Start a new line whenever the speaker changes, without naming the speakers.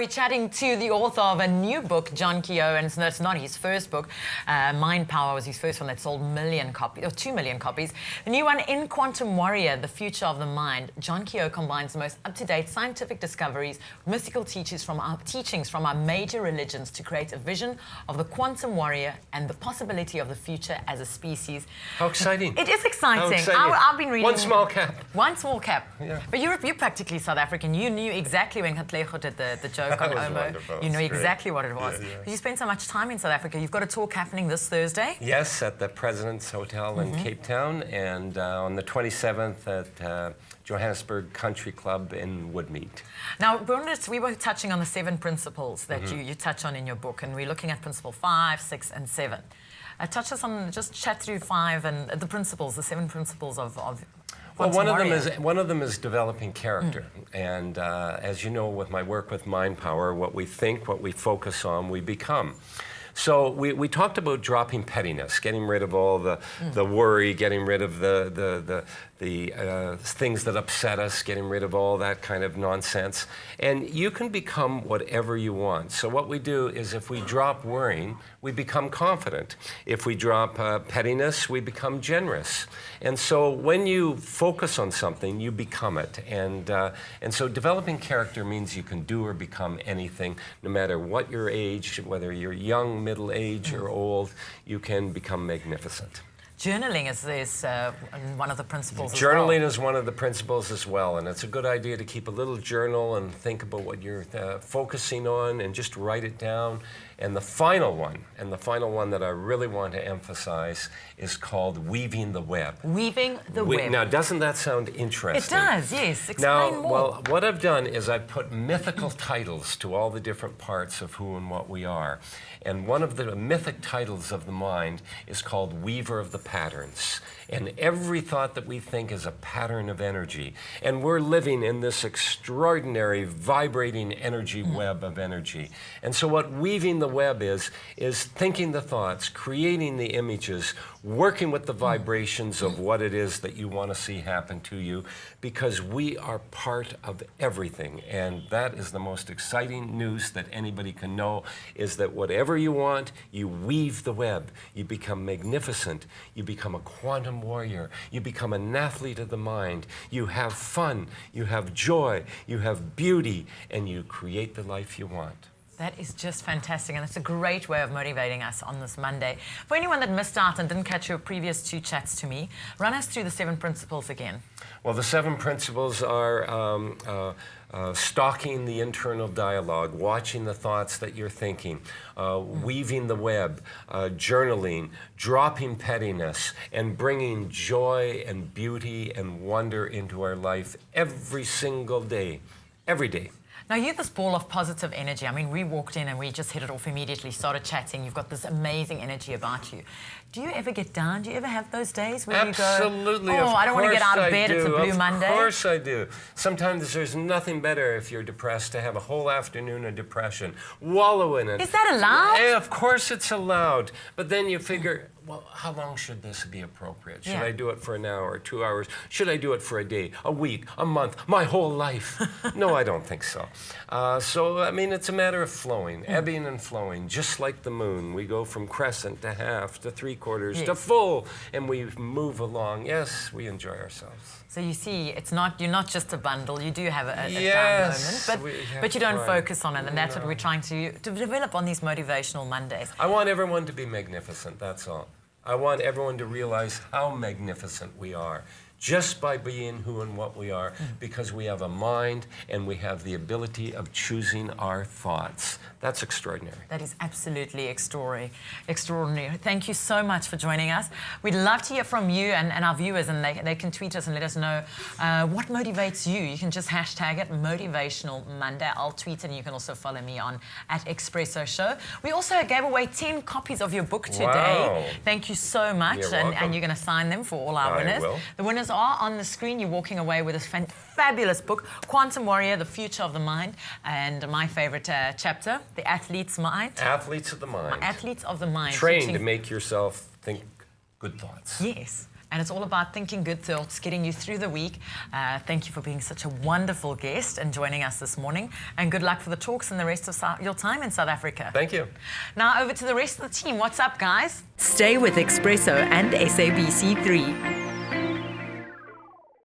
we're chatting to the author of a new book, John Kehoe, and it's not his first book. Mind Power was his first one that sold 2 million copies. The new one, In Quantum Warrior, The Future of the Mind. John Kehoe combines the most up-to-date scientific discoveries, mystical teachings from our major religions to create a vision of the quantum warrior and the possibility of the future as a species.
How exciting.
It is exciting.
How exciting.
I've been reading...
One small cap.
One small cap.
Yeah.
But you're practically South African. You knew exactly when Katlego did the joke on Omo.
Wonderful.
You know
It's
exactly what it was.
Yeah, yeah.
You spent so much time in South Africa. You've got a talk happening this Thursday.
Yes, at the President's Hotel in Cape Town, and on the 27th at Johannesburg Country Club in Woodmead.
Now, we were touching on the 7 principles that you touch on in your book, and we're looking at principle 5, 6, and 7. Touch us on, just chat through 5 and the principles, the 7 principles of
well, one of them is developing character, and as you know, with my work with Mind Power, what we think, what we focus on, we become. So we talked about dropping pettiness, getting rid of all the worry, getting rid of the things that upset us, getting rid of all that kind of nonsense. And you can become whatever you want. So what we do is if we drop worrying, we become confident. If we drop pettiness, we become generous. And so when you focus on something, you become it. And so developing character means you can do or become anything, no matter what your age, whether you're young, middle age, or old, you can become magnificent.
Journaling is one of the principles
Journaling is one of the principles as well, and it's a good idea to keep a little journal and think about what you're focusing on and just write it down. And the final one that I really want to emphasize is called weaving the web.
Weaving the web.
Now, doesn't that sound interesting?
It does, yes. Explain more.
Well, what I've done is I've put mythical titles to all the different parts of who and what we are. And one of the mythic titles of the mind is called Weaver of the Patterns. And every thought that we think is a pattern of energy. And we're living in this extraordinary, vibrating energy web of energy. And so what weaving the web is thinking the thoughts, creating the images, working with the vibrations of what it is that you want to see happen to you, because we are part of everything. And that is the most exciting news that anybody can know, is that whatever you want, you weave the web. You become magnificent. You become a quantum warrior. You become an athlete of the mind. You have fun. You have joy. You have beauty. And you create the life you want.
That is just fantastic, and it's a great way of motivating us on this Monday. For anyone that missed out and didn't catch your previous 2 chats to me, run us through the 7 principles again.
Well, the 7 principles are stalking the internal dialogue, watching the thoughts that you're thinking, weaving the web, journaling, dropping pettiness, and bringing joy and beauty and wonder into our life every single day, every day.
Now, you're this ball of positive energy. I mean, we walked in and we just hit it off immediately, started chatting. You've got this amazing energy about you. Do you ever get down? Do you ever have those days where
Absolutely,
you go, oh, I don't want to get out of bed, it's a blue Monday?
Of course I do. Sometimes there's nothing better if you're depressed to have a whole afternoon of depression. Wallow in it.
Is that allowed?
Yeah, of course it's allowed. But then you figure, well, how long should this be appropriate? Should I do it for an hour, 2 hours? Should I do it for a day, a week, a month, my whole life? No, I don't think so. So, I mean, it's a matter of flowing, ebbing and flowing, just like the moon. We go from crescent to half to 3/4 to full, and we move along. Yes, we enjoy ourselves.
So you see, you're not just a bundle. You do have a down moment, but you don't focus on it, and that's what we're trying to develop on these motivational Mondays.
I want everyone to be magnificent, that's all. I want everyone to realize how magnificent we are, just by being who and what we are, because we have a mind and we have the ability of choosing our thoughts. That's extraordinary. That
is absolutely extraordinary. Thank you so much for joining us. We'd love to hear from you and our viewers, and they can tweet us and let us know what motivates you. You can just hashtag it Motivational Monday. I'll tweet it, and you can also follow me on @Expresso Show. We also gave away 10 copies of your book today.
Wow.
Thank you so much.
You're
and you're going to sign them for all our winners.
I will.
The winners are on the screen. You're walking away with this fabulous book, Quantum Warrior, The Future of the Mind, and my favorite chapter, The Athlete's Mind.
Athletes of the Mind.
Athletes of the Mind.
Trained to make yourself think good thoughts.
Yes. And it's all about thinking good thoughts, getting you through the week. Thank you for being such a wonderful guest and joining us this morning. And good luck for the talks and the rest of your time in South Africa.
Thank you.
Now over to the rest of the team. What's up, guys? Stay with Espresso and SABC3.